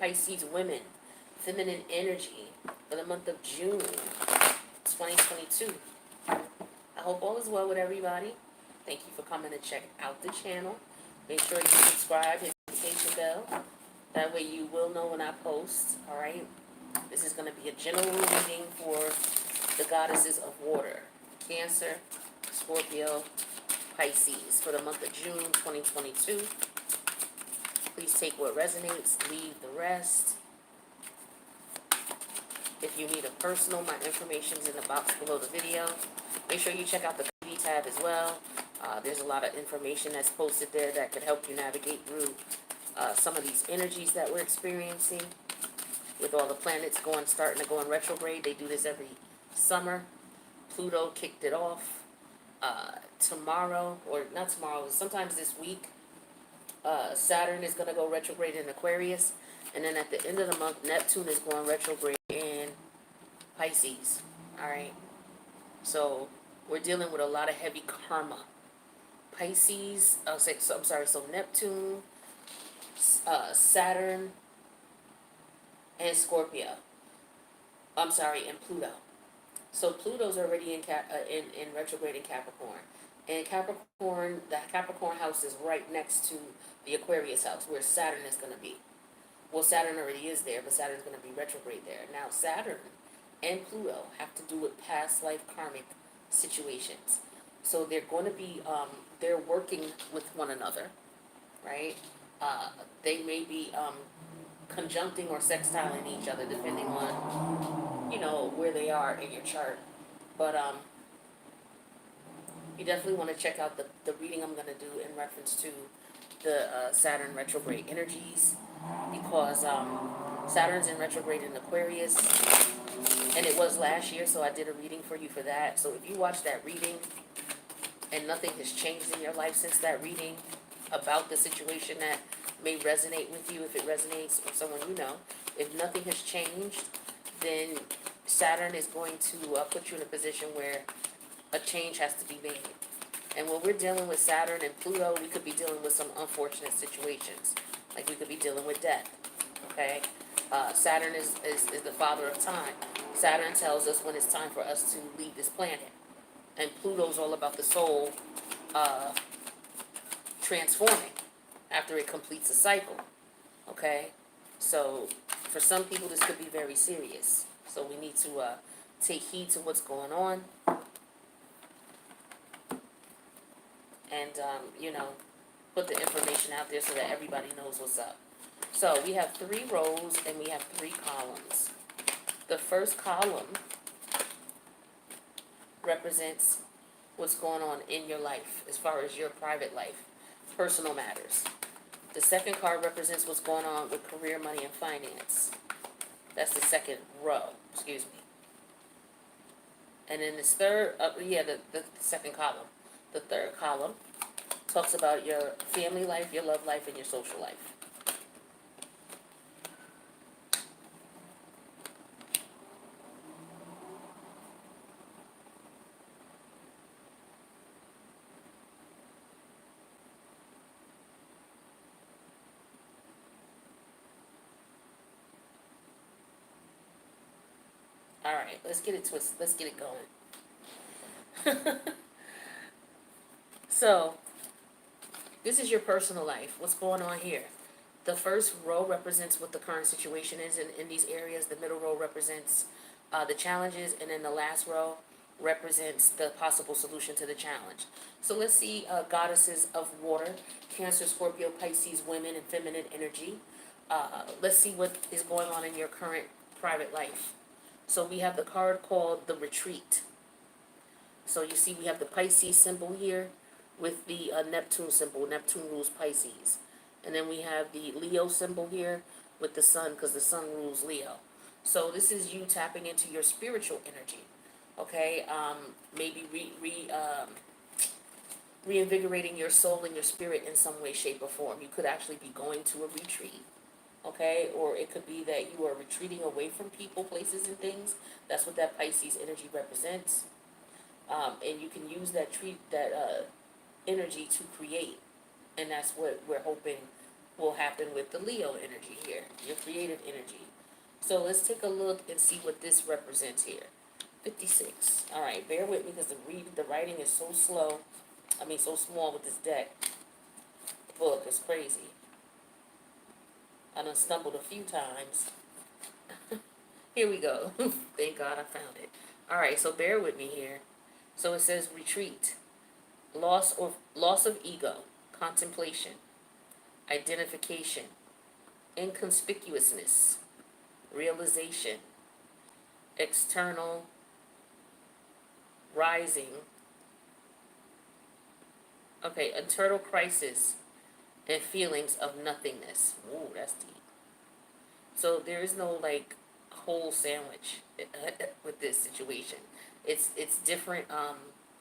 Pisces women, feminine energy for the month of June 2022. I hope all is well with everybody. Thank you for coming to check out the channel. Make sure you subscribe, hit the notification bell. That way you will know when I post, all right? This is going to be a general reading for the goddesses of water. Cancer, Scorpio, Pisces for the month of June 2022. Please take what resonates, leave the rest. If you need a personal, my information's in the box below the video. Make sure you check out the community tab as well. There's a lot of information that's posted there that could help you navigate through some of these energies that we're experiencing. With all the planets starting to go in retrograde, they do this every summer. Pluto kicked it off tomorrow, or not tomorrow, sometimes this week. Saturn is going to go retrograde in Aquarius, and then at the end of the month, Neptune is going retrograde in Pisces. All right, so we're dealing with a lot of heavy karma. Pisces, so Neptune, Saturn, and Scorpio. And Pluto. So Pluto's already in retrograde in Capricorn. And Capricorn, the Capricorn house is right next to the Aquarius house, where Saturn is going to be. Well, Saturn already is there, but Saturn's going to be retrograde there. Now, Saturn and Pluto have to do with past life karmic situations. So they're going to be, they're working with one another, right? They may be conjuncting or sextiling each other, depending on, where they are in your chart. But you definitely want to check out the reading I'm going to do in reference to the Saturn retrograde energies, because Saturn's in retrograde in Aquarius, and it was last year, so I did a reading for you for that. So if you watch that reading and nothing has changed in your life since that reading about the situation that may resonate with you, if it resonates with someone you know, if nothing has changed, then Saturn is going to put you in a position where a change has to be made. And when we're dealing with Saturn and Pluto, we could be dealing with some unfortunate situations. Like we could be dealing with death, okay? Saturn is the father of time. Saturn tells us when it's time for us to leave this planet. And Pluto's all about the soul transforming after it completes a cycle, okay? So for some people, this could be very serious. So we need to take heed to what's going on. And, put the information out there so that everybody knows what's up. So we have 3 rows and we have 3 columns. The first column represents what's going on in your life as far as your private life, personal matters. The second card represents what's going on with career, money, and finance. That's the second row, excuse me. And then this third, the second column. The third column talks about your family life, your love life, and your social life. All right, let's get it going. So, this is your personal life. What's going on here? The first row represents what the current situation is in these areas. The middle row represents the challenges, and then the last row represents the possible solution to the challenge. So let's see goddesses of water, Cancer, Scorpio, Pisces, women, and feminine energy. Let's see what is going on in your current private life. So we have the card called the Retreat. So you see we have the Pisces symbol here with the Neptune symbol. Neptune rules Pisces. And then we have the Leo symbol here with the sun, because the sun rules Leo. So this is you tapping into your spiritual energy. Okay? Maybe reinvigorating your soul and your spirit in some way, shape, or form. You could actually be going to a retreat. Okay? Or it could be that you are retreating away from people, places, and things. That's what that Pisces energy represents. And you can use that energy to create. And that's what we're hoping will happen with the Leo energy here, your creative energy. So let's take a look and see what this represents here. 56. All right, bear with me because the writing is so slow. I mean, so small with this deck. The book is crazy. I done stumbled a few times. Here we go. Thank God I found it. All right, so bear with me here. So it says retreat, loss of ego, contemplation, identification, inconspicuousness, realization, external rising, okay, internal crisis, and feelings of nothingness. Ooh, that's deep. So there is no like whole sandwich with this situation. It's different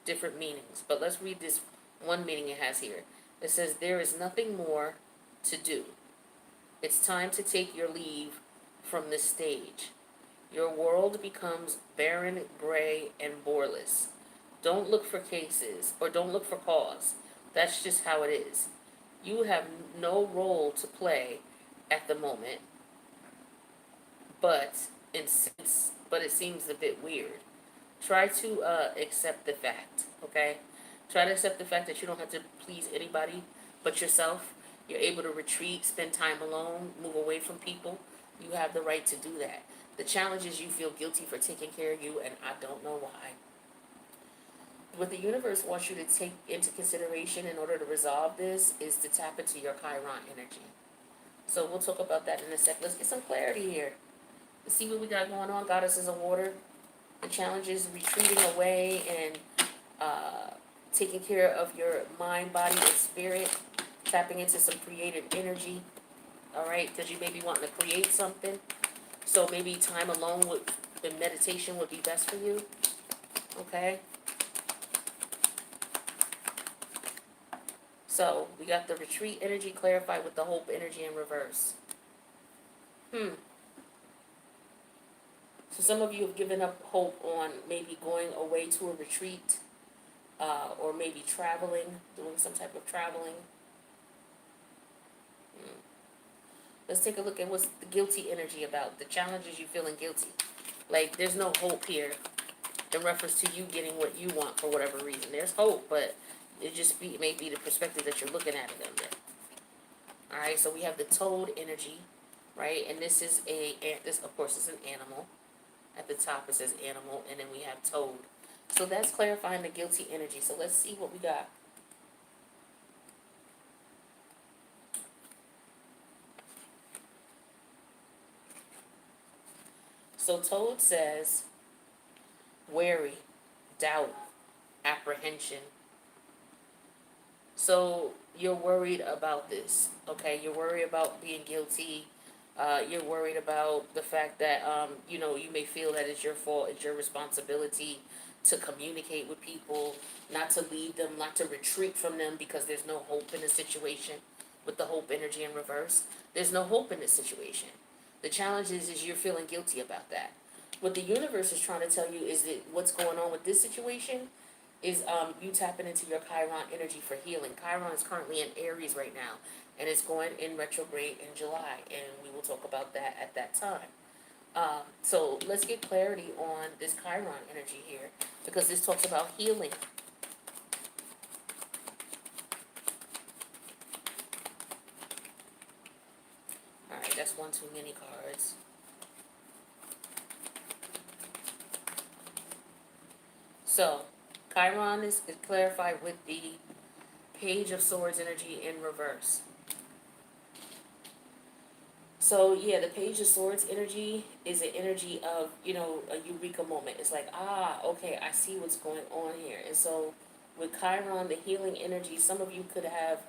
different meanings. But let's read this one meaning it has here. It says there is nothing more to do. It's time to take your leave from this stage. Your world becomes barren, gray, and boreless. Don't look for cases or don't look for cause. That's just how it is. You have no role to play at the moment, but it seems a bit weird. Try to accept the fact, okay? Try to accept the fact that you don't have to please anybody but yourself. You're able to retreat, spend time alone, move away from people. You have the right to do that. The challenge is you feel guilty for taking care of you, and I don't know why. What the universe wants you to take into consideration in order to resolve this is to tap into your Chiron energy. So we'll talk about that in a sec. Let's get some clarity here. Let's see what we got going on. Goddesses of water. The challenge is retreating away and taking care of your mind, body, and spirit. Tapping into some creative energy. All right, because you may be wanting to create something. So maybe time alone and meditation would be best for you. Okay. So we got the retreat energy clarified with the hope energy in reverse. So some of you have given up hope on maybe going away to a retreat, or maybe traveling, doing some type of traveling. Let's take a look at what's the guilty energy about. The challenge is you feeling guilty. Like there's no hope here in reference to you getting what you want for whatever reason. There's hope, but it may be the perspective that you're looking at it under. All right, so we have the toad energy, right? And this is this of course is an animal. At the top it says animal, and then we have toad. So that's clarifying the guilty energy. So let's see what we got. So toad says wary, doubt, apprehension. So you're worried about this, okay? You're worried about being guilty. You're worried about the fact that, you may feel that it's your fault, it's your responsibility to communicate with people, not to leave them, not to retreat from them because there's no hope in the situation. With the hope energy in reverse, there's no hope in this situation. The challenge is you're feeling guilty about that. What the universe is trying to tell you is that what's going on with this situation is you tapping into your Chiron energy for healing. Chiron is currently in Aries right now, and it's going in retrograde in July, and we will talk about that at that time. So let's get clarity on this Chiron energy here, because this talks about healing. All right, that's one too many cards. So Chiron is clarified with the Page of Swords energy in reverse. So yeah, the Page of Swords energy is an energy of, a eureka moment. It's like, okay, I see what's going on here. And so with Chiron, the healing energy, some of you could have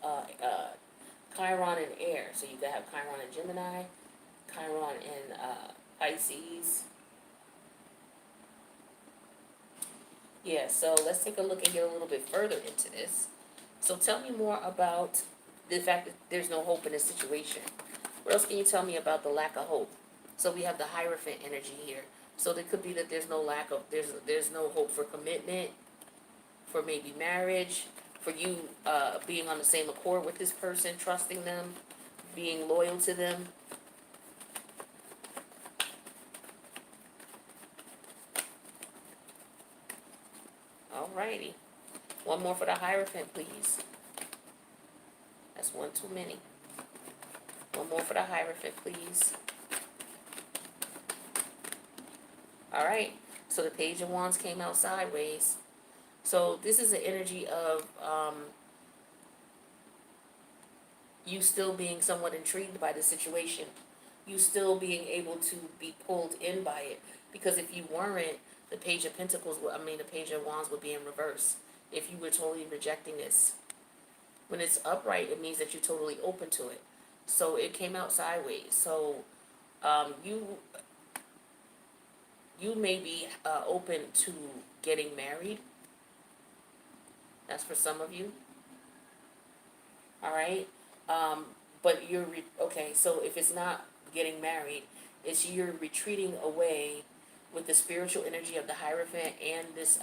Chiron in air. So you could have Chiron in Gemini, Chiron in Pisces. Yeah, so let's take a look and get a little bit further into this. So tell me more about the fact that there's no hope in this situation. What else can you tell me about the lack of hope? So we have the Hierophant energy here. So there could be that there's no hope for commitment, for maybe marriage, for you being on the same accord with this person, trusting them, being loyal to them. Alrighty. One more for the Hierophant, please. That's one too many. One more for the Hierophant, please. Alright. So the Page of Wands came out sideways. So this is an energy of you still being somewhat intrigued by the situation. You still being able to be pulled in by it. Because if you weren't, the Page of Pentacles, the Page of Wands would be in reverse. If you were totally rejecting this. When it's upright, it means that you're totally open to it. So it came out sideways. So you may be open to getting married. That's for some of you. All right. But you're okay. So if it's not getting married, it's you're retreating away with the spiritual energy of the Hierophant and this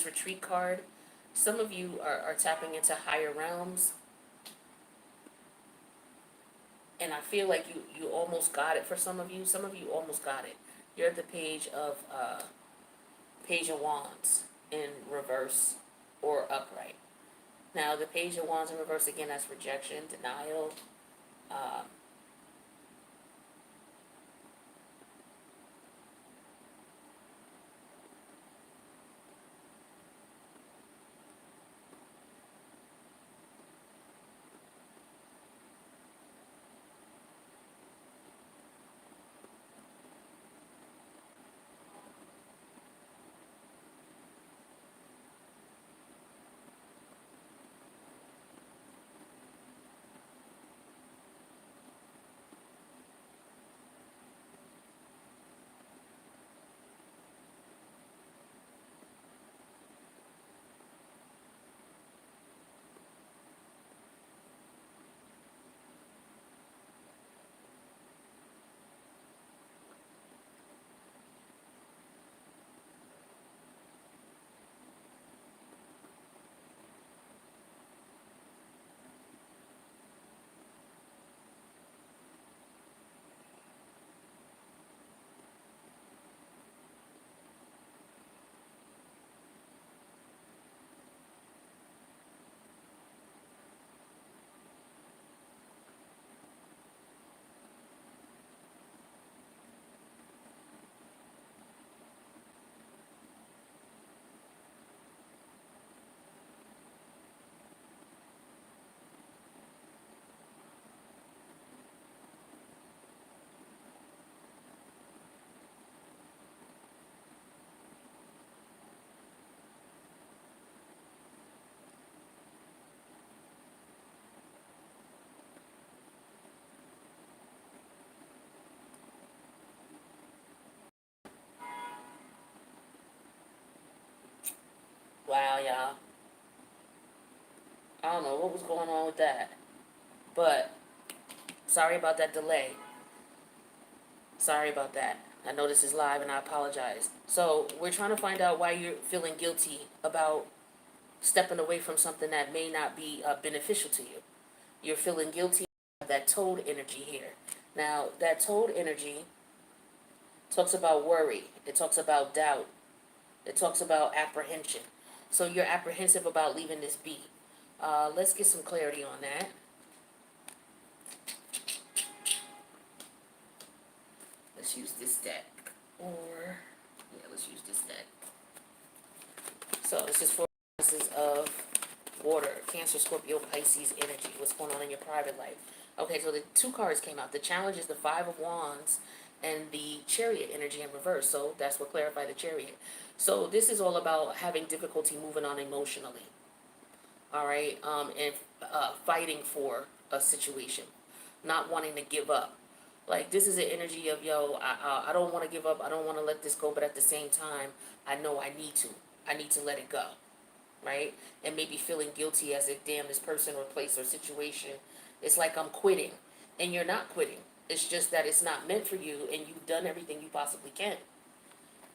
retreat card. Some of you are tapping into higher realms. And I feel like you almost got it for some of you. Some of you almost got it. You're at the Page of Wands in reverse or upright. Now the Page of Wands in reverse, again, that's rejection, denial. Wow, y'all. I don't know what was going on with that. But sorry about that delay. Sorry about that. I know this is live and I apologize. So we're trying to find out why you're feeling guilty about stepping away from something that may not be beneficial to you. You're feeling guilty of that toad energy here. Now, that toad energy talks about worry. It talks about doubt. It talks about apprehension. So you're apprehensive about leaving this be. Let's get some clarity on that. Let's use this deck. Let's use this deck. So this is for Pisces of water, Cancer, Scorpio, Pisces energy. What's going on in your private life? Okay, so the two cards came out. The challenge is the Five of Wands and the Chariot energy in reverse. So that's what clarified the Chariot. So this is all about having difficulty moving on emotionally. All right, and fighting for a situation, not wanting to give up. Like this is an energy of I don't want to give up. I don't want to let this go, but at the same time, I know I need to. I need to let it go, right? And maybe feeling guilty as if damn this person or place or situation. It's like I'm quitting, and you're not quitting. It's just that it's not meant for you, and you've done everything you possibly can.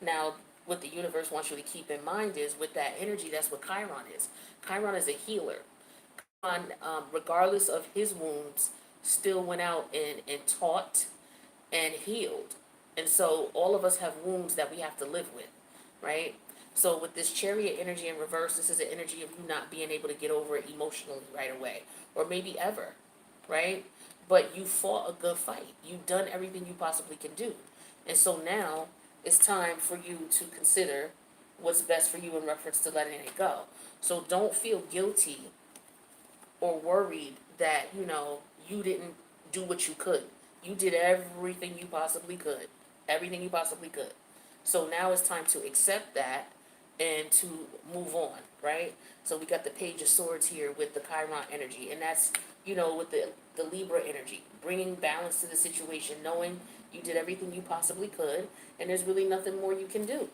Now, what the universe wants you to keep in mind is with that energy, that's what Chiron is. Chiron is a healer. regardless of his wounds, still went out and taught and healed. And so all of us have wounds that we have to live with, right? So with this chariot energy in reverse, this is an energy of you not being able to get over it emotionally right away, or maybe ever, right? But you fought a good fight. You've done everything you possibly can do. And so now it's time for you to consider what's best for you in reference to letting it go. So don't feel guilty or worried that, you didn't do what you could. You did everything you possibly could. Everything you possibly could. So now it's time to accept that and to move on, right? So we got the Page of Swords here with the Chiron energy, and that's, with the Libra energy, bringing balance to the situation, knowing you did everything you possibly could, and there's really nothing more you can do,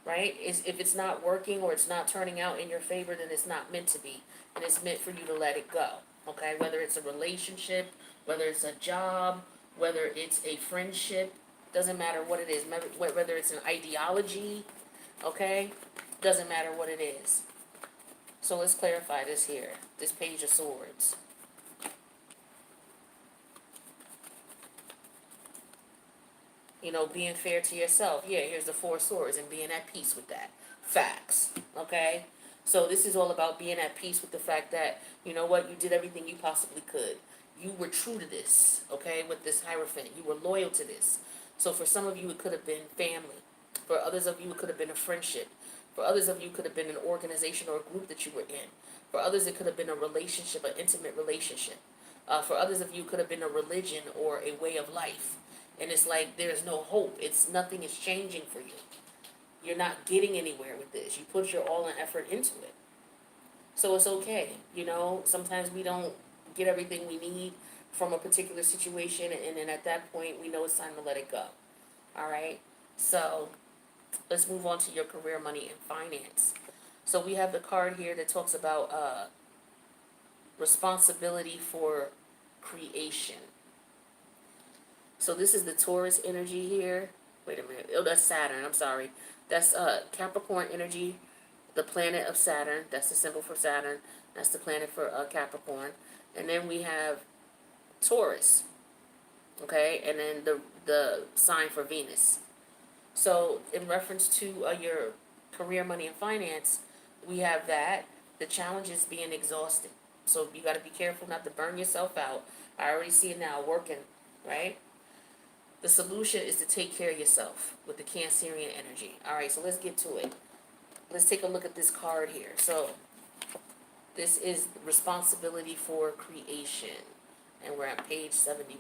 right? If it's not working or it's not turning out in your favor, then it's not meant to be, and it's meant for you to let it go, okay? Whether it's a relationship, whether it's a job, whether it's a friendship, doesn't matter what it is, whether it's an ideology, okay? Doesn't matter what it is. So let's clarify this here, this Page of Swords. Being fair to yourself. Yeah, here's the Four Swords and being at peace with that. Facts, okay? So this is all about being at peace with the fact that, you know what, you did everything you possibly could. You were true to this, okay, with this Hierophant. You were loyal to this. So for some of you, it could have been family. For others of you, it could have been a friendship. For others of you, it could have been an organization or a group that you were in. For others, it could have been a relationship, an intimate relationship. For others of you, it could have been a religion or a way of life. And it's like there's no hope. Nothing is changing for you. You're not getting anywhere with this. You put your all and effort into it. So it's okay. Sometimes we don't get everything we need from a particular situation, and then at that point, we know it's time to let it go. All right? So let's move on to your career, money, and finance. So we have the card here that talks about responsibility for creation. So this is the Taurus energy here. Wait a minute. Oh, that's Saturn. I'm sorry. That's Capricorn energy, the planet of Saturn. That's the symbol for Saturn. That's the planet for Capricorn. And then we have Taurus. Okay? And then the sign for Venus. So in reference to your career, money, and finance, we have that. The challenge is being exhausted. So you got to be careful not to burn yourself out. I already see it now working, right? The solution is to take care of yourself with the Cancerian energy. All right, so let's get to it. Let's take a look at this card here. So this is responsibility for creation, and we're at page 71.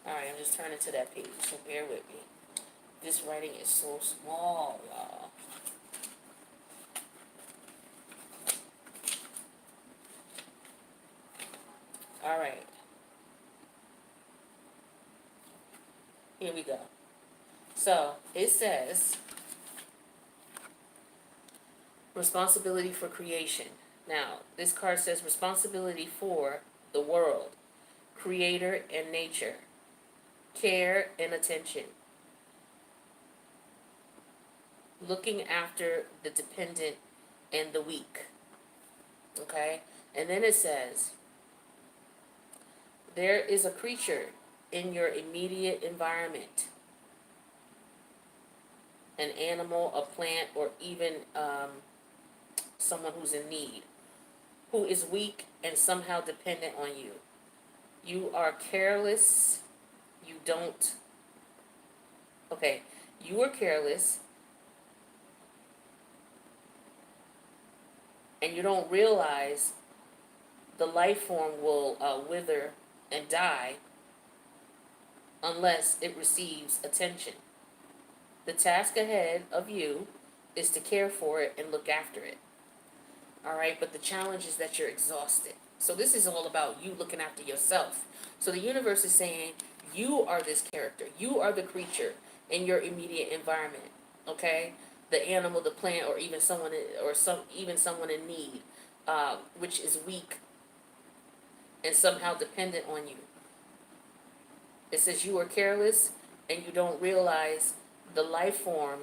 All right, I'm just turning to that page, so bear with me. This writing is so small, y'all. All right. Here we go. So it says responsibility for creation. Now, this card says responsibility for the world, creator and nature, care and attention, looking after the dependent and the weak. Okay? And then it says, there is a creature in your immediate environment, an animal, a plant, or even someone who's in need, who is weak and somehow dependent on you. You are careless. You don't. Okay. You are careless. And you don't realize the life form will wither and die unless it receives attention. The task ahead of you is to care for it and look after it. All right, but the challenge is that you're exhausted. So this is all about you looking after yourself. So the universe is saying you are this character. You are the creature in your immediate environment. Okay, the animal, the plant, or even someone, even someone in need, which is weak and somehow dependent on you. It says you are careless and you don't realize the life form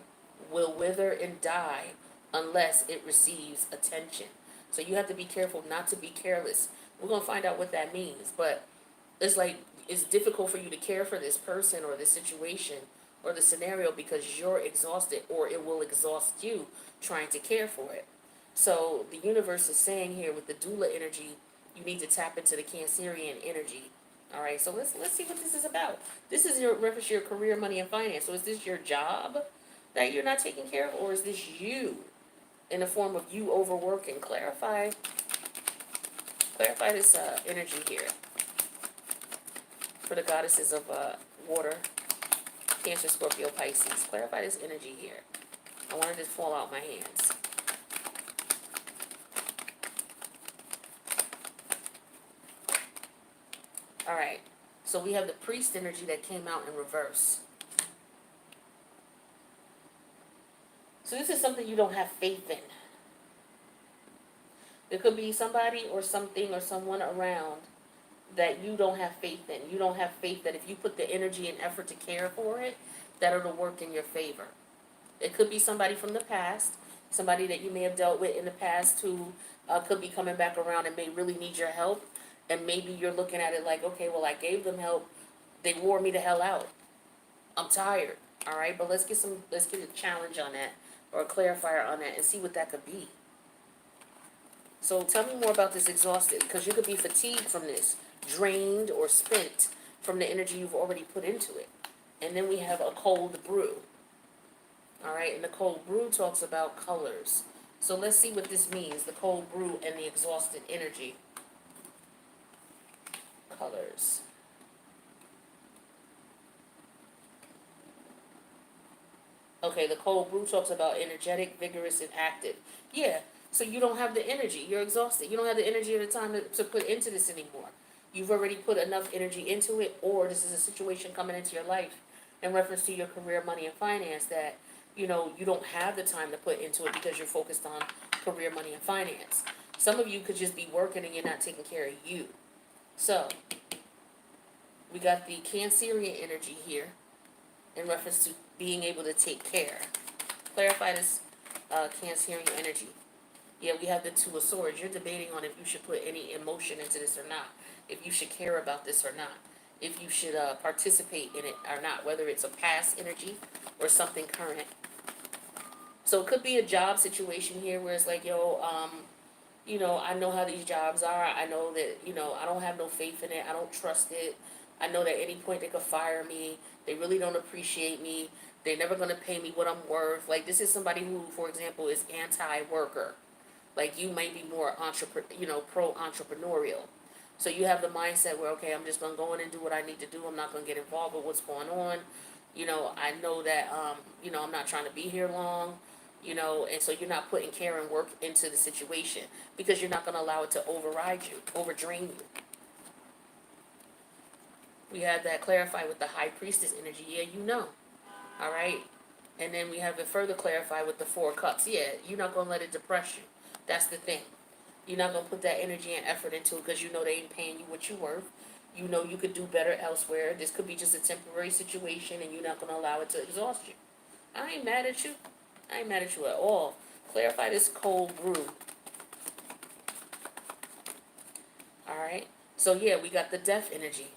will wither and die unless it receives attention. So you have to be careful not to be careless. We're going to find out what that means, but it's like it's difficult for you to care for this person or this situation or the scenario because you're exhausted, or it will exhaust you trying to care for it. So the universe is saying here with the doula energy, you need to tap into the Cancerian energy. All right, so let's see what this is about. This is your reference to your career, money, and finance. So is this your job that you're not taking care of, or is this you in the form of you overworking? Clarify this energy here for the goddesses of water, Cancer, Scorpio, Pisces. Clarify this energy here. I wanted this to fall out my hands. All right, so we have the priest energy that came out in reverse. So this is something you don't have faith in. There could be somebody or something or someone around that you don't have faith in. You don't have faith that if you put the energy and effort to care for it, that it'll work in your favor. It could be somebody from the past, somebody that you may have dealt with in the past who could be coming back around and may really need your help. And maybe you're looking at it like, okay, well, I gave them help. They wore me the hell out. I'm tired. All right, but let's get a challenge on that or a clarifier on that and see what that could be. So tell me more about this exhausted, because you could be fatigued from this, drained or spent from the energy you've already put into it. And then we have a cold brew. All right, and the cold brew talks about colors. So let's see what this means, the cold brew and the exhausted energy. Colors. Okay, the cold brew talks about energetic, vigorous, and active. Yeah, so you don't have the energy. You're exhausted. You don't have the energy or the time to put into this anymore. You've already put enough energy into it, or this is a situation coming into your life in reference to your career, money, and finance that, you don't have the time to put into it because you're focused on career, money, and finance. Some of you could just be working and you're not taking care of you. So, we got the Cancerian energy here in reference to being able to take care. Clarify this Cancerian energy. Yeah, we have the Two of Swords. You're debating on if you should put any emotion into this or not, if you should care about this or not, if you should participate in it or not, whether it's a past energy or something current. So it could be a job situation here where it's like, I know how these jobs are. I know that, I don't have no faith in it. I don't trust it. I know that at any point they could fire me. They really don't appreciate me. They're never going to pay me what I'm worth. Like, this is somebody who, for example, is anti-worker. Like, you might be more pro-entrepreneurial. So you have the mindset where, okay, I'm just going to go in and do what I need to do. I'm not going to get involved with what's going on. I know that, I'm not trying to be here long. And so you're not putting care and work into the situation because you're not going to allow it to override you, overdrain you. We have that clarified with the High Priestess energy. Yeah, all right? And then we have it further clarified with the Four Cups. Yeah, you're not going to let it depress you. That's the thing. You're not going to put that energy and effort into it because they ain't paying you what you're worth. You could do better elsewhere. This could be just a temporary situation and you're not going to allow it to exhaust you. I ain't mad at you. I ain't mad at you at all. Clarify this cold brew. All right. So yeah, we got the death energy.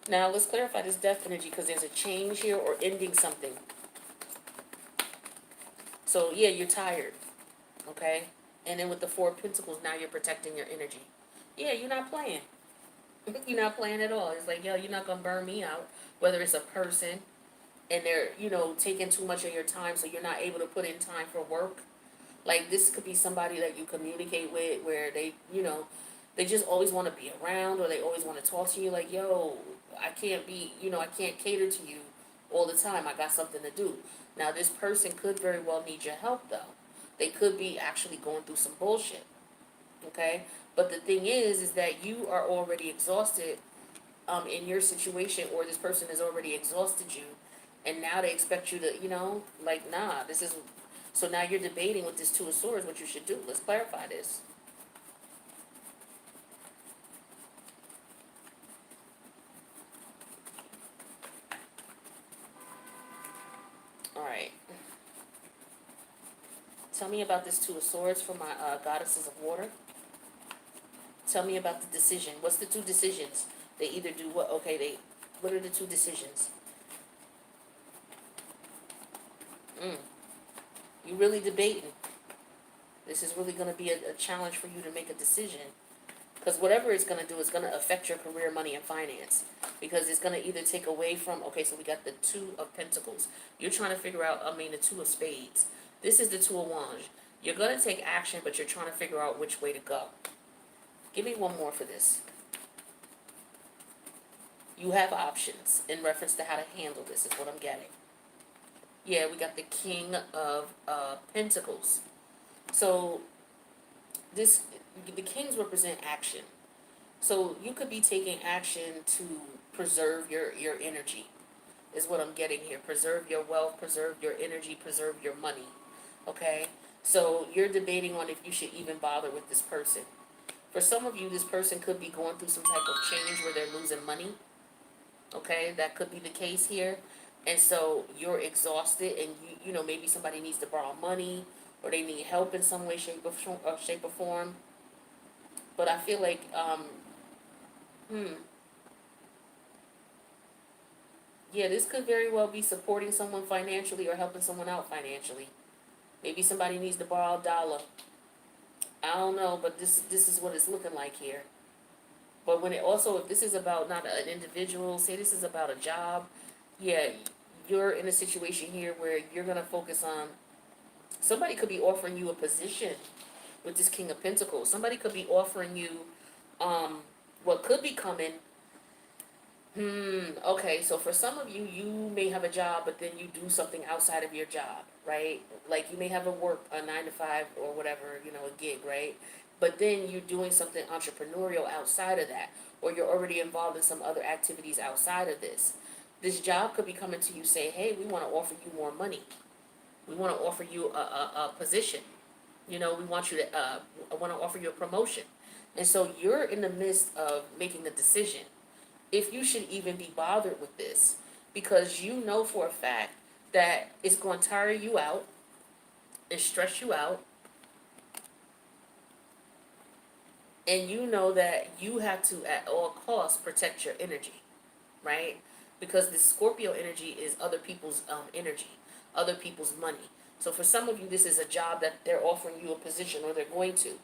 Now let's clarify this death energy because there's a change here or ending something. So yeah, you're tired. Okay. And then with the Four of Pentacles, now you're protecting your energy. Yeah, you're not playing. You're not playing at all. It's like, you're not going to burn me out. Whether it's a person and they're, taking too much of your time so you're not able to put in time for work. Like, this could be somebody that you communicate with where they, they just always want to be around or they always want to talk to you. Like, I can't be, I can't cater to you all the time. I got something to do. Now, this person could very well need your help, though. They could be actually going through some bullshit. Okay? But the thing is that you are already exhausted in your situation, or this person has already exhausted you, and now they expect you to, nah, this is, so now you're debating with this Two of Swords what you should do. Let's clarify this. Tell me about this Two of Swords for my goddesses of water. Tell me about the decision. What's the two decisions? They either do what? Okay, what are the two decisions? Mm, you really debating. This is really going to be a challenge for you to make a decision. Because whatever it's going to do is going to affect your career, money, and finance. Because it's going to either take away from, okay, so we got the Two of Pentacles. You're trying to figure out, the Two of Spades. This is the Two of Wands. You're going to take action, but you're trying to figure out which way to go. Give me one more for this. You have options in reference to how to handle this, is what I'm getting. Yeah, we got the King of Pentacles. So, the kings represent action. So you could be taking action to preserve your energy, is what I'm getting here. Preserve your wealth, preserve your energy, preserve your money. Okay? So you're debating on if you should even bother with this person. For some of you, this person could be going through some type of change where they're losing money. Okay? That could be the case here. And so you're exhausted, and maybe somebody needs to borrow money, or they need help in some way, shape, or form. But I feel like, yeah, this could very well be supporting someone financially or helping someone out financially. Maybe somebody needs to borrow $1. I don't know, but this is what it's looking like here. But when it also, if this is about not an individual, say this is about a job, yeah, you're in a situation here where you're gonna focus on. Somebody could be offering you a position with this King of Pentacles. Somebody could be offering you, what could be coming. Okay, so for some of you, you may have a job, but then you do something outside of your job, right? Like you may have a 9 to 5 or whatever, a gig, right? But then you're doing something entrepreneurial outside of that, or you're already involved in some other activities outside of this. This job could be coming to you, say, hey, we want to offer you more money. We want to offer you a position. We want you to, I want to offer you a promotion. And so you're in the midst of making a decision if you should even be bothered with this, because you know for a fact that it's going to tire you out and stress you out, and you know that you have to at all costs protect your energy, right? Because the Scorpio energy is other people's energy, other people's money. So for some of you, this is a job that they're offering you a position, or they're going to.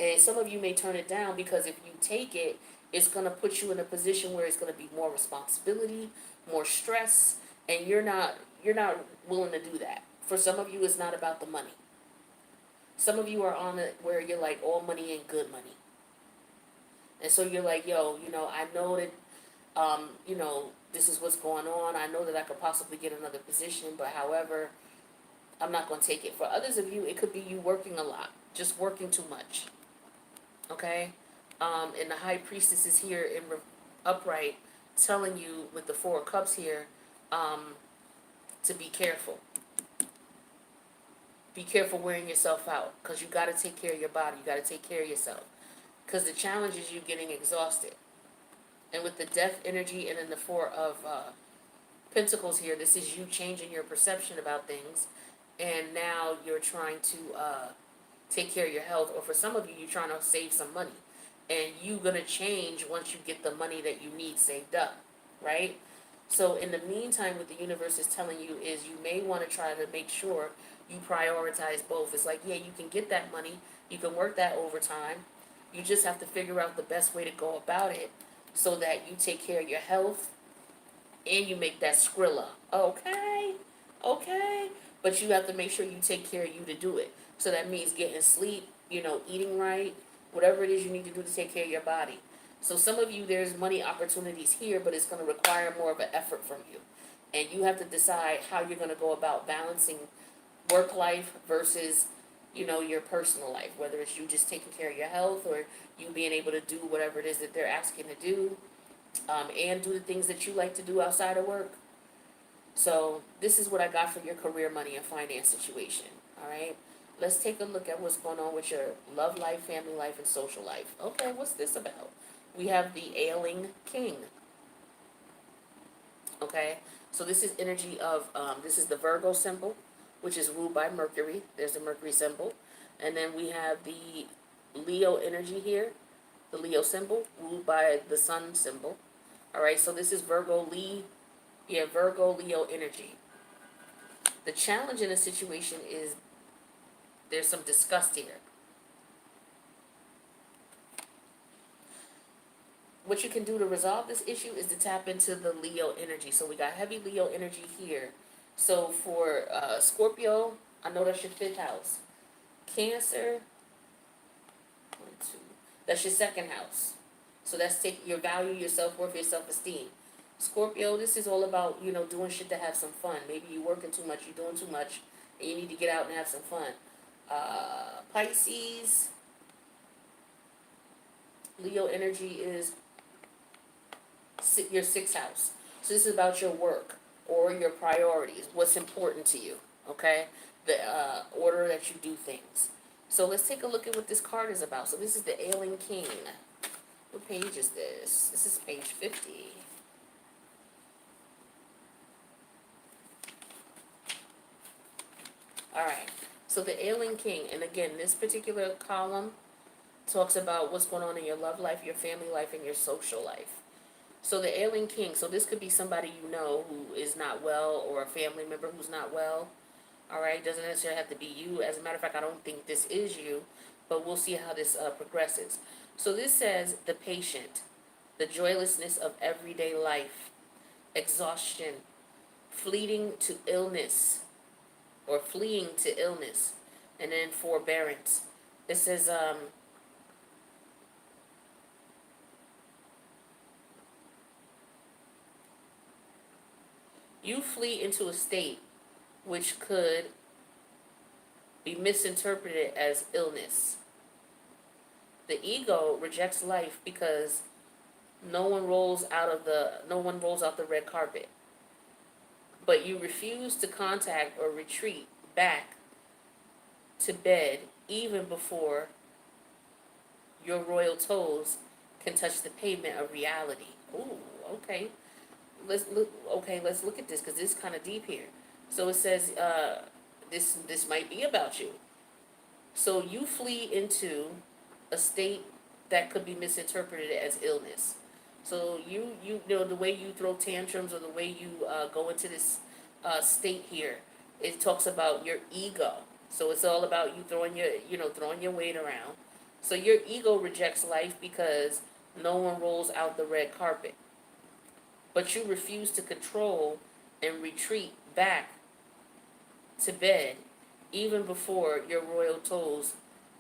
And some of you may turn it down because if you take it, it's going to put you in a position where it's going to be more responsibility, more stress, and you're not willing to do that. For some of you, it's not about the money. Some of you are on it where you're like, all money ain't good money. And so you're like, yo, I know that, this is what's going on. I know that I could possibly get another position, but however, I'm not going to take it. For others of you, it could be you working a lot, just working too much. Okay? And the High Priestess is here in upright, telling you with the Four of Cups here, to be careful. Be careful wearing yourself out, because you got to take care of your body. You got to take care of yourself. Because the challenge is you getting exhausted. And with the Death energy and then the Four of Pentacles here, this is you changing your perception about things. And now you're trying to take care of your health. Or for some of you, you're trying to save some money. And you're going to change once you get the money that you need saved up, right? So in the meantime, what the universe is telling you is you may want to try to make sure you prioritize both. It's like, yeah, you can get that money. You can work that overtime. You just have to figure out the best way to go about it so that you take care of your health and you make that Skrilla. Okay? Okay? But you have to make sure you take care of you to do it. So that means getting sleep, eating right, whatever it is you need to do to take care of your body. So some of you, there's money opportunities here, but it's going to require more of an effort from you. And you have to decide how you're going to go about balancing work life versus, your personal life. Whether it's you just taking care of your health, or you being able to do whatever it is that they're asking to do, and do the things that you like to do outside of work. So this is what I got for your career, money, and finance situation. All right. Let's take a look at what's going on with your love life, family life, and social life. Okay, what's this about? We have the ailing king. Okay, so this is energy of, this is the Virgo symbol. which is ruled by Mercury. There's the Mercury symbol. And then we have the Leo energy here, the Leo symbol, ruled by the Sun symbol. All right, so this is Virgo Leo energy. The challenge in a situation is there's some disgust here. What you can do to resolve this issue is to tap into the Leo energy. So we got heavy Leo energy here. So for Scorpio, I know that's your fifth house. Cancer, 1, 2, that's your second house. So that's taking your value, your self-worth, your self-esteem. Scorpio, this is all about, doing shit to have some fun. Maybe you're working too much, you're doing too much, and you need to get out and have some fun. Pisces, Leo energy is your sixth house. So this is about your work or your priorities, what's important to you, okay? The order that you do things. So let's take a look at what this card is about. So this is the Ailing King. What page is this? This is page 50. All right. So the Ailing King, and again, this particular column talks about what's going on in your love life, your family life, and your social life. So the Ailing King, so this could be somebody you know who is not well, or a family member who's not well. All right, doesn't necessarily have to be you. As a matter of fact, I don't think this is you, but we'll see how this progresses. So this says the patient, the joylessness of everyday life, exhaustion, fleeing to illness, and then forbearance. It says you flee into a state which could be misinterpreted as illness. The ego rejects life because no one rolls out the red carpet. But you refuse to contact or retreat back to bed even before your royal toes can touch the pavement of reality. Ooh, okay. Let's look at this, because this is kind of deep here. So it says this might be about you. So you flee into a state that could be misinterpreted as illness. So you know the way you throw tantrums, or the way you go into this state here, it talks about your ego. So it's all about you throwing your weight around. So your ego rejects life because no one rolls out the red carpet. But you refuse to control and retreat back to bed even before your royal toes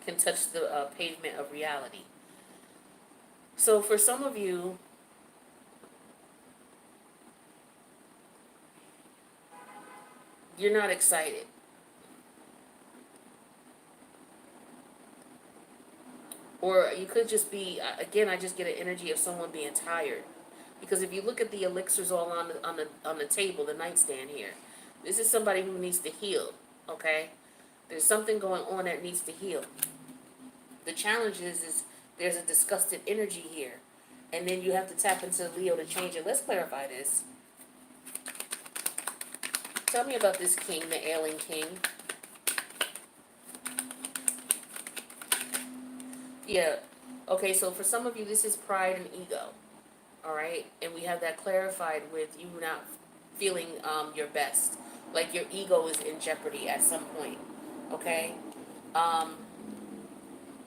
can touch the pavement of reality. So for some of you, you're not excited. Or you could just be, again, I just get an energy of someone being tired. Because if you look at the elixirs all on the table, the nightstand here, this is somebody who needs to heal, okay? There's something going on that needs to heal. The challenge is there's a disgusted energy here. And then you have to tap into Leo to change it. Let's clarify this. Tell me about this king, the Ailing King. Yeah. Okay, so for some of you, this is pride and ego. All right? And we have that clarified with you not feeling your best. Like your ego is in jeopardy at some point. Okay? I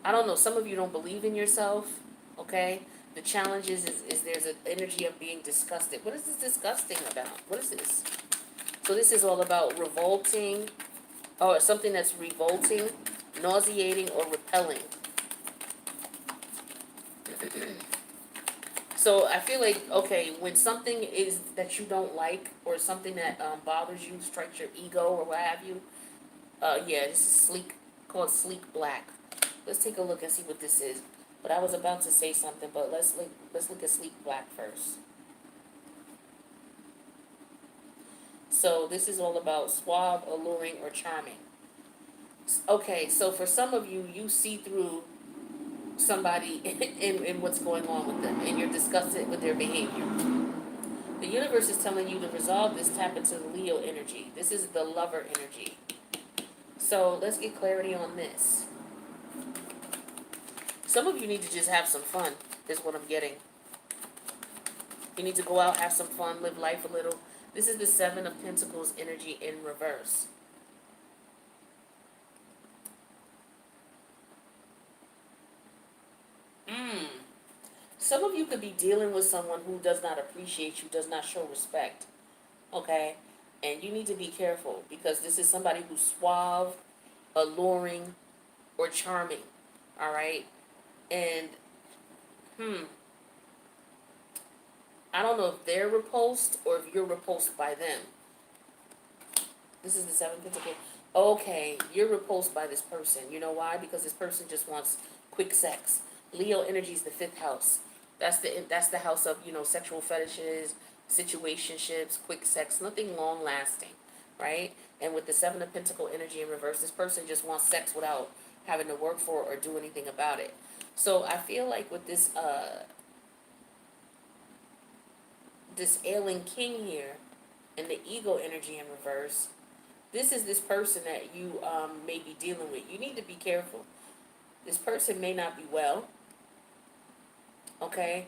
don't know. Some of you don't believe in yourself. Okay? The challenge is there's an energy of being disgusted. What is this disgusting about? What is this? So this is all about revolting, or something that's revolting, nauseating, or repelling. So I feel like, okay, when something is that you don't like, or something that bothers you, strikes your ego or what have you, yeah, this is called sleek black. Let's take a look and see what this is. But I was about to say something, but let's look at sleek black first. So this is all about suave, alluring, or charming. Okay, so for some of you, you see through somebody in what's going on with them, and you're disgusted with their behavior. The universe is telling you to resolve this, tap into the Leo energy. This is the lover energy. So let's get clarity on this. Some of you need to just have some fun, is what I'm getting. You need to go out, have some fun, live life a little. This is the Seven of Pentacles energy in reverse. Some of you could be dealing with someone who does not appreciate you, does not show respect. Okay? And you need to be careful because this is somebody who's suave, alluring, or charming. All right? And, I don't know if they're repulsed or if you're repulsed by them. This is the Seven of Pentacles. Okay, you're repulsed by this person. You know why? Because this person just wants quick sex. Leo energy is the fifth house. That's the house of, sexual fetishes, situationships, quick sex, nothing long lasting, right? And with the Seven of Pentacle energy in reverse, this person just wants sex without having to work for it or do anything about it. So I feel like with this ailing king here and the ego energy in reverse, this is this person that you may be dealing with. You need to be careful. This person may not be well, okay?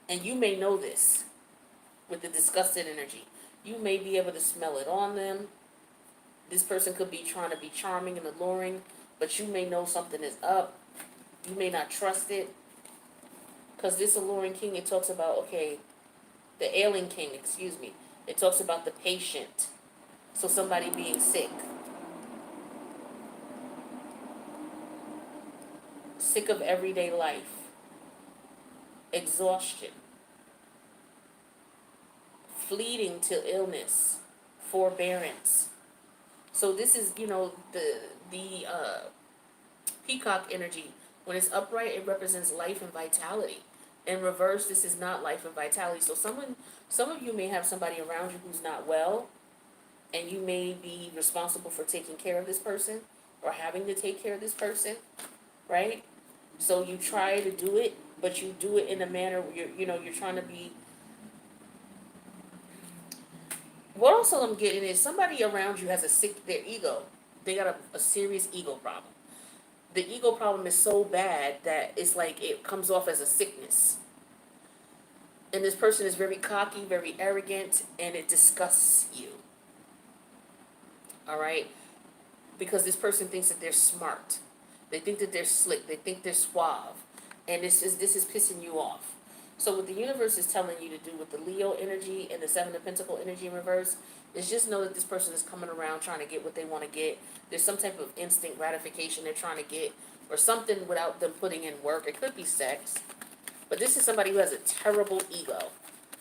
And you may know this with the disgusted energy. You may be able to smell it on them. This person could be trying to be charming and alluring, but you may know something is up. You may not trust it. Because this alluring king, it talks about, okay, the ailing king, excuse me. It talks about the patient. So somebody being sick. Sick of everyday life. Exhaustion. Fleeting to illness. Forbearance. So this is, the peacock energy. When it's upright, it represents life and vitality. In reverse, this is not life and vitality. So some of you may have somebody around you who's not well, and you may be responsible for taking care of this person or having to take care of this person, right? So you try to do it, but you do it in a manner where you're trying to be. What also I'm getting is somebody around you has their ego. They got a serious ego problem. The ego problem is so bad that it's like it comes off as a sickness. And this person is very cocky, very arrogant, and it disgusts you. All right? Because this person thinks that they're smart. They think that they're slick. They think they're suave. And this is pissing you off. So what the universe is telling you to do with the Leo energy and the Seven of Pentacle energy in reverse is just know that this person is coming around trying to get what they want to get. There's some type of instant gratification they're trying to get or something without them putting in work. It could be sex. But this is somebody who has a terrible ego.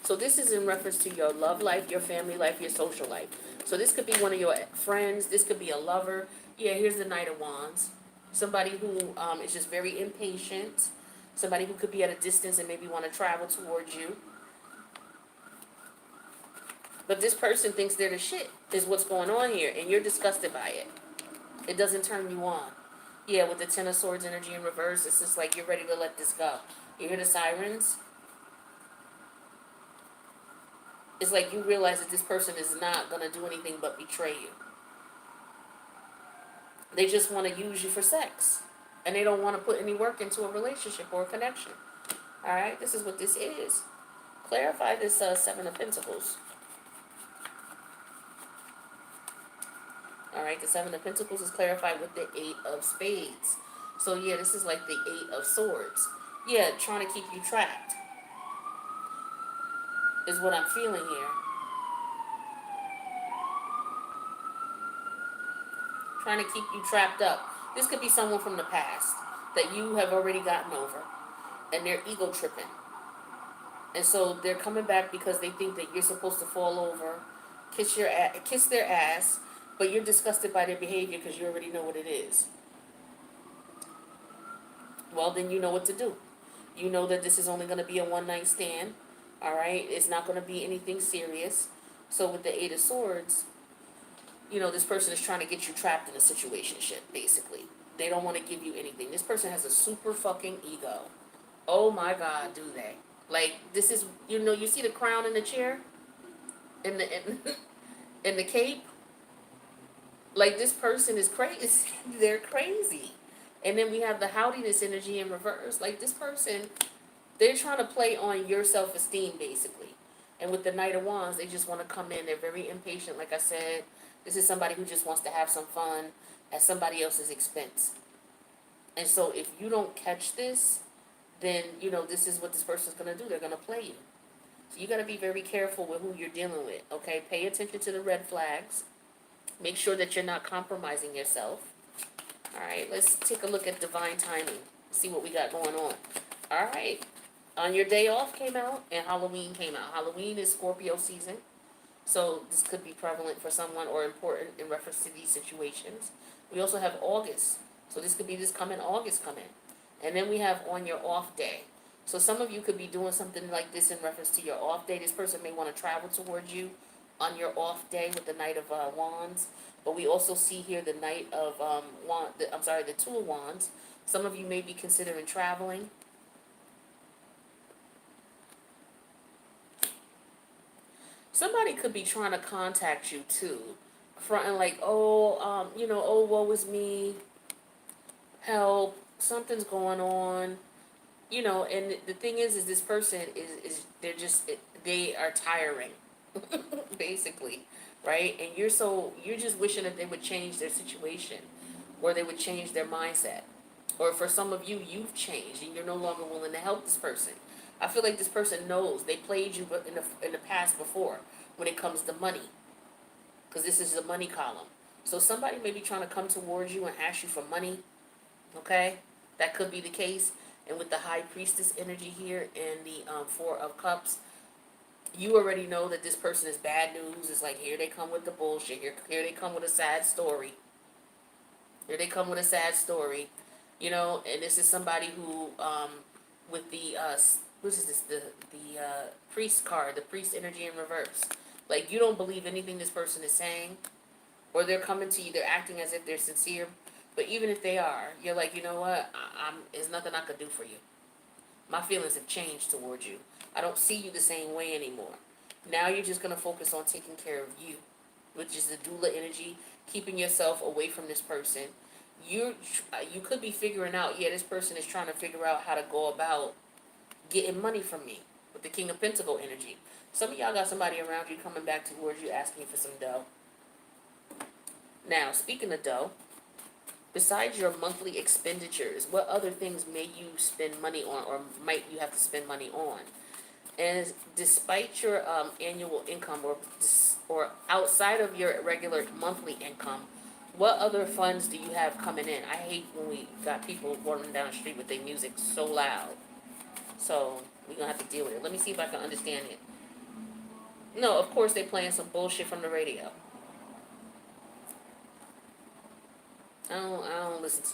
So this is in reference to your love life, your family life, your social life. So this could be one of your friends. This could be a lover. Yeah, here's the Knight of Wands. Somebody who is just very impatient. Somebody who could be at a distance and maybe want to travel towards you. But this person thinks they're the shit, is what's going on here, and you're disgusted by it. It doesn't turn you on. Yeah, with the Ten of Swords energy in reverse, it's just like you're ready to let this go. You hear the sirens? It's like you realize that this person is not going to do anything but betray you. They just want to use you for sex. And they don't want to put any work into a relationship or a connection. All right, this is what this is. Clarify this Seven of Pentacles. All right, the Seven of Pentacles is clarified with the Eight of Spades. So yeah, this is like the Eight of Swords. Yeah, trying to keep you trapped is what I'm feeling here. Trying to keep you trapped up. This could be someone from the past that you have already gotten over, and they're ego tripping. And so they're coming back because they think that you're supposed to fall over, kiss their ass, but you're disgusted by their behavior because you already know what it is. Well, then you know what to do. You know that this is only going to be a one-night stand. All right? It's not going to be anything serious. So with the Eight of Swords, this person is trying to get you trapped in a situationship, basically. They don't want to give you anything. This person has a super fucking ego. Oh my God, do they? Like, this is, you see the crown in the chair? In the cape? Like this person is crazy. They're crazy. And then we have the howdiness energy in reverse. Like this person, they're trying to play on your self esteem basically. And with the Knight of Wands, they just want to come in. They're very impatient. Like I said, this is somebody who just wants to have some fun at somebody else's expense. And so if you don't catch this, then this is what this person's gonna do. They're gonna play you. So you gotta be very careful with who you're dealing with. Okay, pay attention to the red flags. Make sure that you're not compromising yourself. All right, let's take a look at divine timing. See what we got going on. All right, on your day off came out and Halloween came out. Halloween is Scorpio season, so this could be prevalent for someone or important in reference to these situations. We also have August, so this could be this coming August coming. And then we have on your off day. So some of you could be doing something like this in reference to your off day. This person may want to travel towards you on your off day with the Knight of Wands. But we also see here the Knight of the Two of Wands. Some of you may be considering traveling. Somebody could be trying to contact you too, fronting like, oh, woe is me, help, something's going on, and the thing is this person is they are tiring, basically, right? And you're just wishing that they would change their situation, or they would change their mindset, or for some of you, you've changed and you're no longer willing to help this person. I feel like this person knows they played you in the past before when it comes to money, because this is the money column. So somebody may be trying to come towards you and ask you for money. Okay, that could be the case. And with the High Priestess energy here and the Four of Cups, you already know that this person is bad news. It's like, here they come with the bullshit. Here they come with a sad story. Here they come with a sad story. And this is somebody who, with the, what is this, the priest card, the priest energy in reverse. Like, you don't believe anything this person is saying, or they're coming to you, they're acting as if they're sincere. But even if they are, you're like, you know what, there's nothing I could do for you. My feelings have changed towards you. I don't see you the same way anymore. Now you're just going to focus on taking care of you, which is the doula energy, keeping yourself away from this person. You could be figuring out, this person is trying to figure out how to go about getting money from me with the King of Pentacle energy. Some of y'all got somebody around you coming back towards you asking for some dough. Now, speaking of dough, besides your monthly expenditures, what other things may you spend money on, or might you have to spend money on? And despite your annual income, or outside of your regular monthly income, what other funds do you have coming in? I hate when we got people running down the street with their music so loud. So we're gonna have to deal with it. Let me see if I can understand it. No, of course they're playing some bullshit from the radio. I don't listen to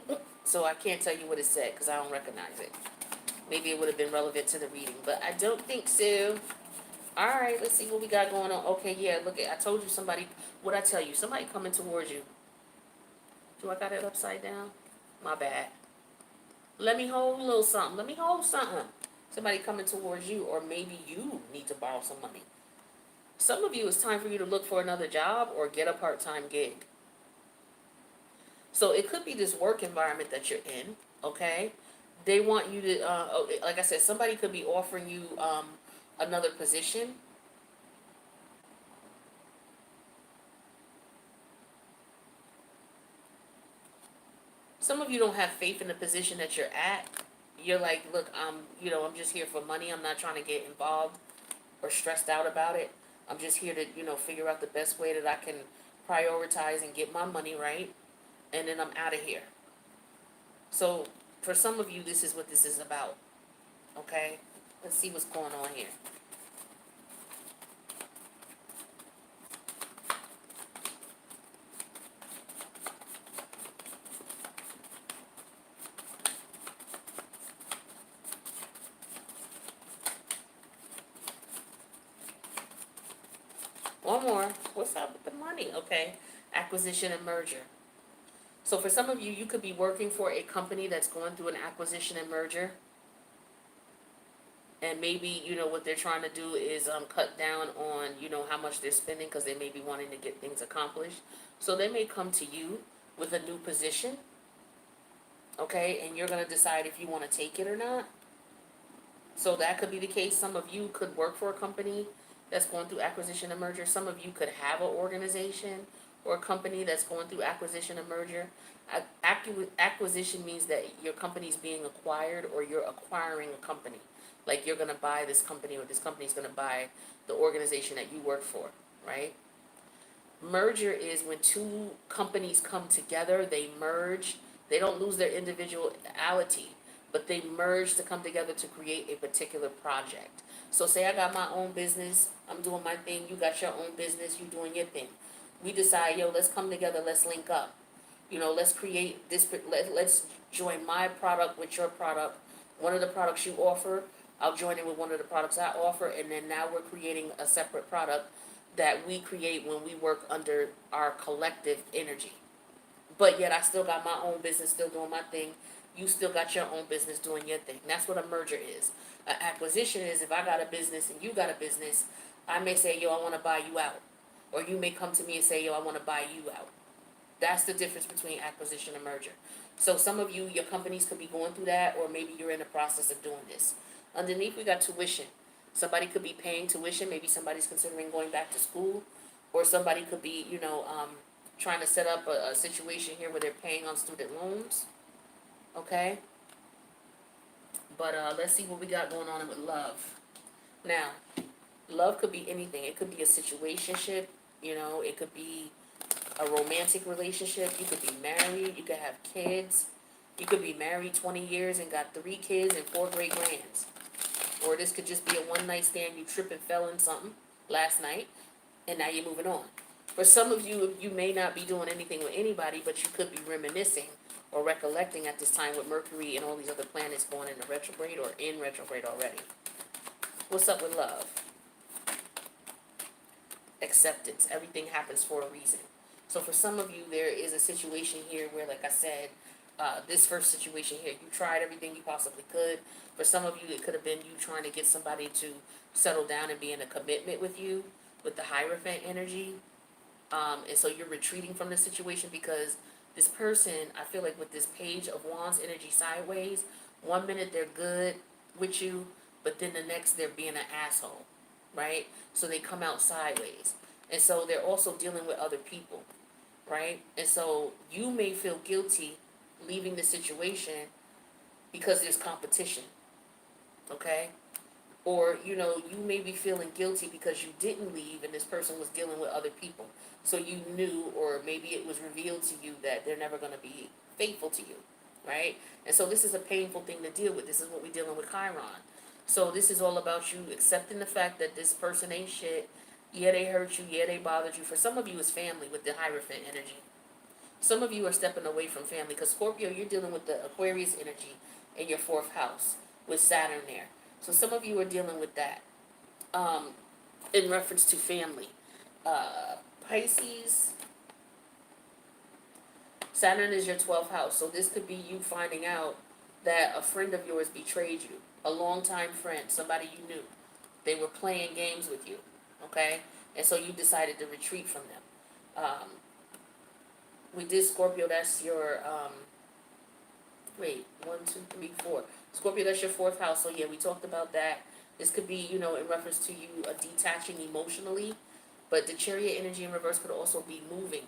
that. So I can't tell you what it said because I don't recognize it. Maybe it would have been relevant to the reading, but I don't think so. All right, let's see what we got going on. Okay, yeah, look, I told you somebody, what I tell you, somebody coming towards you. Do I got it upside down? My bad. Let me hold a little something. Let me hold something. Somebody coming towards you, or maybe you need to borrow some money. Some of you, it's time for you to look for another job or get a part-time gig. So it could be this work environment that you're in, okay? They want you to, like I said, somebody could be offering you another position. Some of you don't have faith in the position that you're at. You're like, look, I'm just here for money. I'm not trying to get involved or stressed out about it. I'm just here to, figure out the best way that I can prioritize and get my money right, and then I'm out of here. So for some of you, this is what this is about. Okay? Let's see what's going on here. One more. What's up with the money? Okay. Acquisition and merger. So for some of you, you could be working for a company that's going through an acquisition and merger. And maybe, what they're trying to do is cut down on, how much they're spending because they may be wanting to get things accomplished. So they may come to you with a new position, okay, and you're going to decide if you want to take it or not. So that could be the case. Some of you could work for a company that's going through acquisition and merger. Some of you could have an organization or a company that's going through acquisition and merger. Acquisition means that your company's being acquired or you're acquiring a company. Like you're going to buy this company or this company's going to buy the organization that you work for, right? Merger is when two companies come together, they merge. They don't lose their individuality, but they merge to come together to create a particular project. So say I got my own business, I'm doing my thing, you got your own business, you doing your thing. We decide, let's come together, let's link up. Let's create this, let's join my product with your product. One of the products you offer, I'll join in with one of the products I offer, and then now we're creating a separate product that we create when we work under our collective energy. But yet I still got my own business, still doing my thing. You still got your own business doing your thing. That's what a merger is. An acquisition is if I got a business and you got a business, I may say, I want to buy you out. Or you may come to me and say, I want to buy you out. That's the difference between acquisition and merger. So some of you, your companies could be going through that, or maybe you're in the process of doing this. Underneath, we got tuition. Somebody could be paying tuition. Maybe somebody's considering going back to school, or somebody could be, trying to set up a situation here where they're paying on student loans. Okay? But let's see what we got going on with love. Now, love could be anything. It could be a situationship. It could be a romantic relationship. You could be married. You could have kids. You could be married 20 years and got 3 kids and 4 great grands. Or this could just be a one-night stand. You tripped and fell in something last night, and now you're moving on. For some of you, you may not be doing anything with anybody, but you could be reminiscing or recollecting at this time with Mercury and all these other planets going into retrograde or in retrograde already. What's up with love? Acceptance. Everything happens for a reason. So for some of you, there is a situation here where, like I said, this first situation here, you tried everything you possibly could. For some of you, it could have been you trying to get somebody to settle down and be in a commitment with you with the Hierophant energy. And so you're retreating from the situation because this person, I feel like with this Page of Wands energy sideways, 1 minute they're good with you, but then the next they're being an asshole, right? So they come out sideways. And so they're also dealing with other people, right? And so you may feel guilty leaving the situation because there's competition, okay? Or, you may be feeling guilty because you didn't leave and this person was dealing with other people. So you knew, or maybe it was revealed to you that they're never going to be faithful to you, right? And so this is a painful thing to deal with. This is what we're dealing with Chiron. So this is all about you accepting the fact that this person ain't shit. Yeah, they hurt you. Yeah, they bothered you. For some of you, it's family with the Hierophant energy. Some of you are stepping away from family because Scorpio, you're dealing with the Aquarius energy in your 4th house with Saturn there. So some of you are dealing with that in reference to family. Pisces, Saturn is your 12th house. So this could be you finding out that a friend of yours betrayed you. A longtime friend, somebody you knew. They were playing games with you, okay? And so you decided to retreat from them. We did Scorpio, that's your, 1, 2, 3, 4. Scorpio, that's your 4th house. So yeah, we talked about that. This could be, in reference to you detaching emotionally. But the Chariot energy in reverse could also be moving.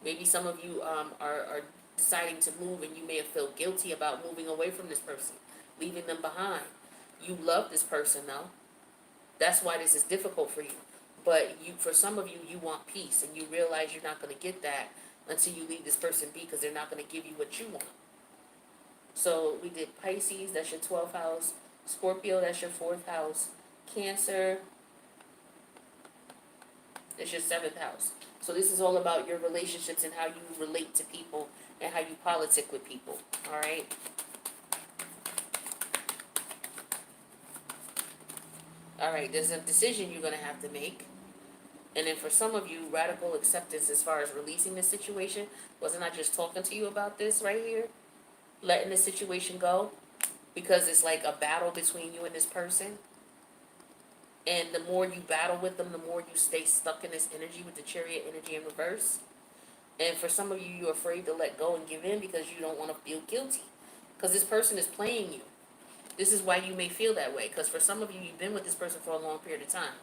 Maybe some of you are deciding to move and you may have felt guilty about moving away from this person, leaving them behind. You love this person though. That's why this is difficult for you. But for some of you, you want peace and you realize you're not going to get that until you leave this person be because they're not going to give you what you want. So we did Pisces, that's your 12th house. Scorpio, that's your 4th house. Cancer, that's your 7th house. So this is all about your relationships and how you relate to people and how you politic with people. All right. All right. There's a decision you're going to have to make. And then for some of you, radical acceptance as far as releasing the situation. Wasn't I just talking to you about this right here? Letting the situation go. Because it's like a battle between you and this person. And the more you battle with them, the more you stay stuck in this energy with the Chariot energy in reverse. And for some of you, you're afraid to let go and give in because you don't want to feel guilty. Because this person is playing you. This is why you may feel that way. Because for some of you, you've been with this person for a long period of time,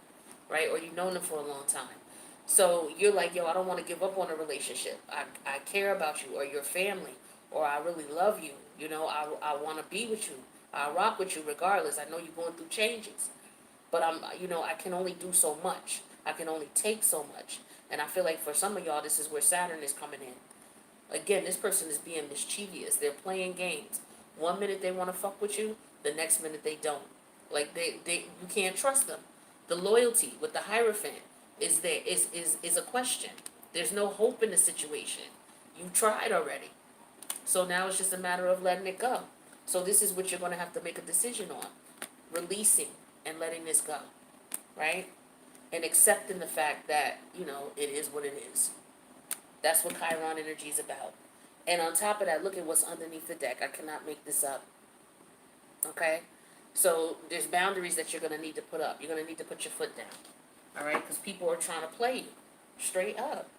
right? Or you've known them for a long time. So you're like, yo, I don't want to give up on a relationship. I care about you or your family, or I really love you. You know, I want to be with you. I rock with you regardless. I know you're going through changes. But I can only do so much. I can only take so much. And I feel like for some of y'all, this is where Saturn is coming in. Again, this person is being mischievous. They're playing games. One minute they want to fuck with you, the next minute they don't. Like you can't trust them. The loyalty with the Hierophant is a question. There's no hope in the situation. You tried already. So now it's just a matter of letting it go. So this is what you're going to have to make a decision on. Releasing and letting this go. Right? And accepting the fact that, it is what it is. That's what Chiron energy is about. And on top of that, look at what's underneath the deck. I cannot make this up. Okay? So there's boundaries that you're going to need to put up. You're going to need to put your foot down. All right? Because people are trying to play you. Straight up.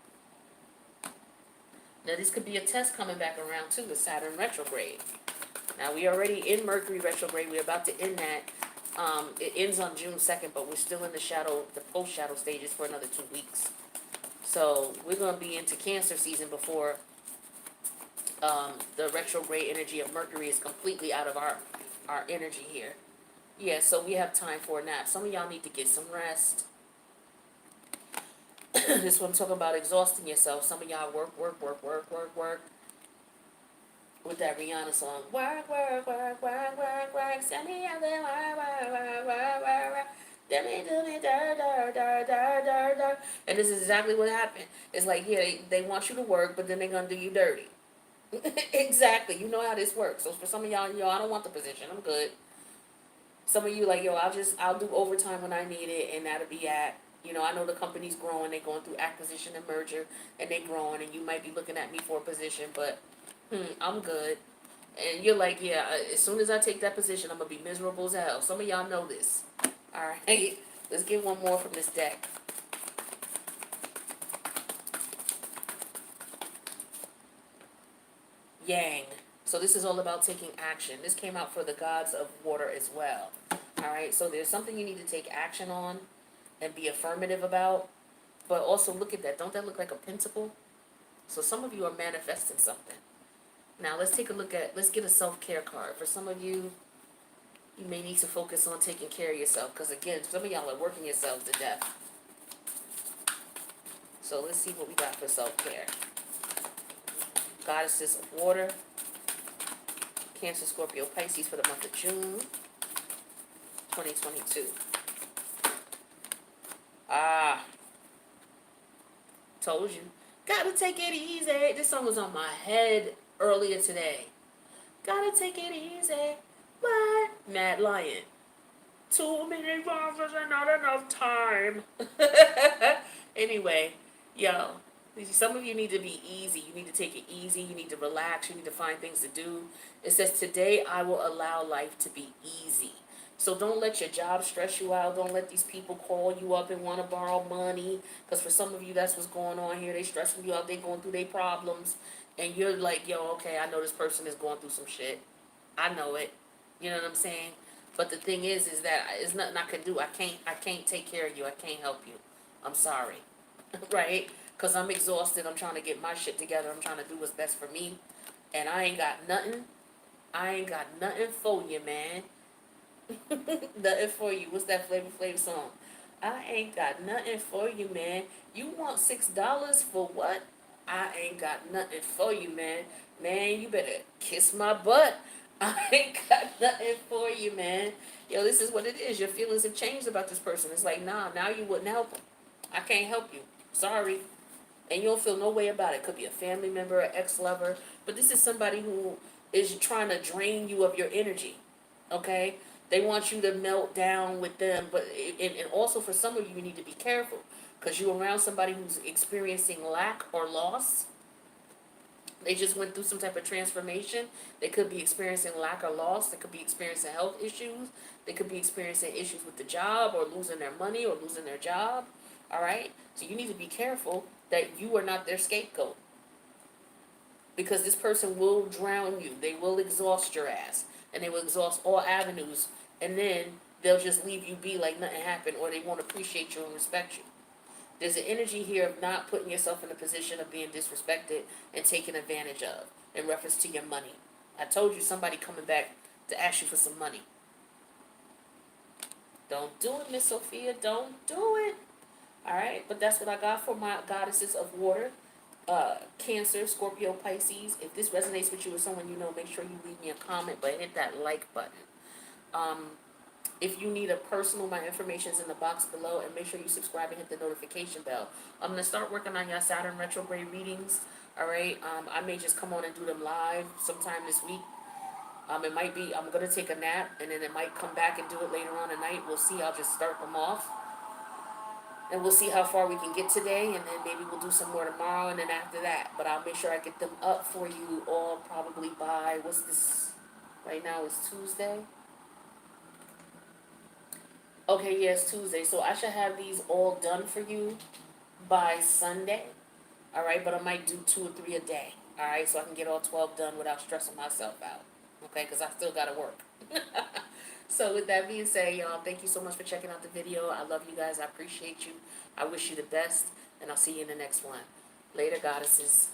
Now this could be a test coming back around too with Saturn retrograde. Now we already in Mercury retrograde. We're about to end that. It ends on June 2nd, but we're still in the post-shadow stages for another 2 weeks. So we're going to be into Cancer season before the retrograde energy of Mercury is completely out of our energy here. Yeah, so we have time for a nap. Some of y'all need to get some rest. This is what I'm talking about, exhausting yourself. Some of y'all work. With that Rihanna song. Work. Send me out there, work. Do me, And this is exactly what happened. It's like, yeah, they want you to work, but then they're going to do you dirty. Exactly. You know how this works. So for some of y'all, I don't want the position. I'm good. Some of you like, yo, I'll do overtime when I need it, and that'll be at. I know the company's growing. They're going through acquisition and merger, and they're growing, and you might be looking at me for a position, but I'm good. And you're like, yeah, as soon as I take that position, I'm going to be miserable as hell. Some of y'all know this. All right. Let's get one more from this deck. Yang. So this is all about taking action. This came out for the gods of water as well. All right. So there's something you need to take action on and be affirmative about. But also look at that. Don't that look like a pentacle? So some of you are manifesting something. Now let's take a look at, let's get a self-care card. For some of you, you may need to focus on taking care of yourself. Because again, some of y'all are working yourselves to death. So let's see what we got for self-care. Goddesses of water. Cancer, Scorpio, Pisces for the month of June 2022. Told you. Gotta take it easy. This song was on my head earlier today. Gotta take it easy. What? Mad Lion. Too many roses and not enough time. Anyway, yo, some of you need to be easy. You need to take it easy. You need to relax. You need to find things to do. It says, today I will allow life to be easy. So don't let your job stress you out. Don't let these people call you up and want to borrow money. Because for some of you, that's what's going on here. They stressing you out. They going through their problems. And you're like, yo, okay, I know this person is going through some shit. I know it. You know what I'm saying? But the thing is that it's nothing I can do. I can't take care of you. I can't help you. I'm sorry. Right? Because I'm exhausted. I'm trying to get my shit together. I'm trying to do what's best for me. And I ain't got nothing. I ain't got nothing for you, man. Nothing for you. What's that Flavor Flav song? I ain't got nothing for you, man. You want $6 for what? I ain't got nothing for you, man. Man, you better kiss my butt. I ain't got nothing for you, man. Yo, this is what it is. Your feelings have changed about this person. It's like, nah, now you wouldn't help them. I can't help you. Sorry. And you don't feel no way about it. Could be a family member, an ex-lover. But this is somebody who is trying to drain you of your energy. Okay? They want you to melt down with them. But and also for some of you, you need to be careful. Because you're around somebody who's experiencing lack or loss. They just went through some type of transformation. They could be experiencing lack or loss. They could be experiencing health issues. They could be experiencing issues with the job or losing their money or losing their job. All right? So you need to be careful that you are not their scapegoat. Because this person will drown you. They will exhaust your ass. And they will exhaust all avenues. And then they'll just leave you be like nothing happened, or they won't appreciate you and respect you. There's an energy here of not putting yourself in a position of being disrespected and taken advantage of in reference to your money. I told you somebody coming back to ask you for some money. Don't do it, Miss Sophia. Don't do it. All right, but that's what I got for my goddesses of water. Cancer, Scorpio, Pisces. If this resonates with you or someone you know, make sure you leave me a comment, but hit that like button. If you need a personal, my information is in the box below, and make sure you subscribe and hit the notification bell. I'm gonna start working on your Saturn retrograde readings. All right. I may just come on and do them live sometime this week. It might be I'm gonna take a nap, and then it might come back and do it later on tonight. We'll see. I'll just start them off, and we'll see how far we can get today, and then maybe we'll do some more tomorrow, and then after that. But I'll make sure I get them up for you all probably by what's this? Right now it's Tuesday. Okay, yes, Tuesday. So I should have these all done for you by Sunday. All right, but I might do 2 or 3 a day. All right, so I can get all 12 done without stressing myself out. Okay, because I still got to work. So with that being said, y'all, thank you so much for checking out the video. I love you guys. I appreciate you. I wish you the best, and I'll see you in the next one. Later, goddesses.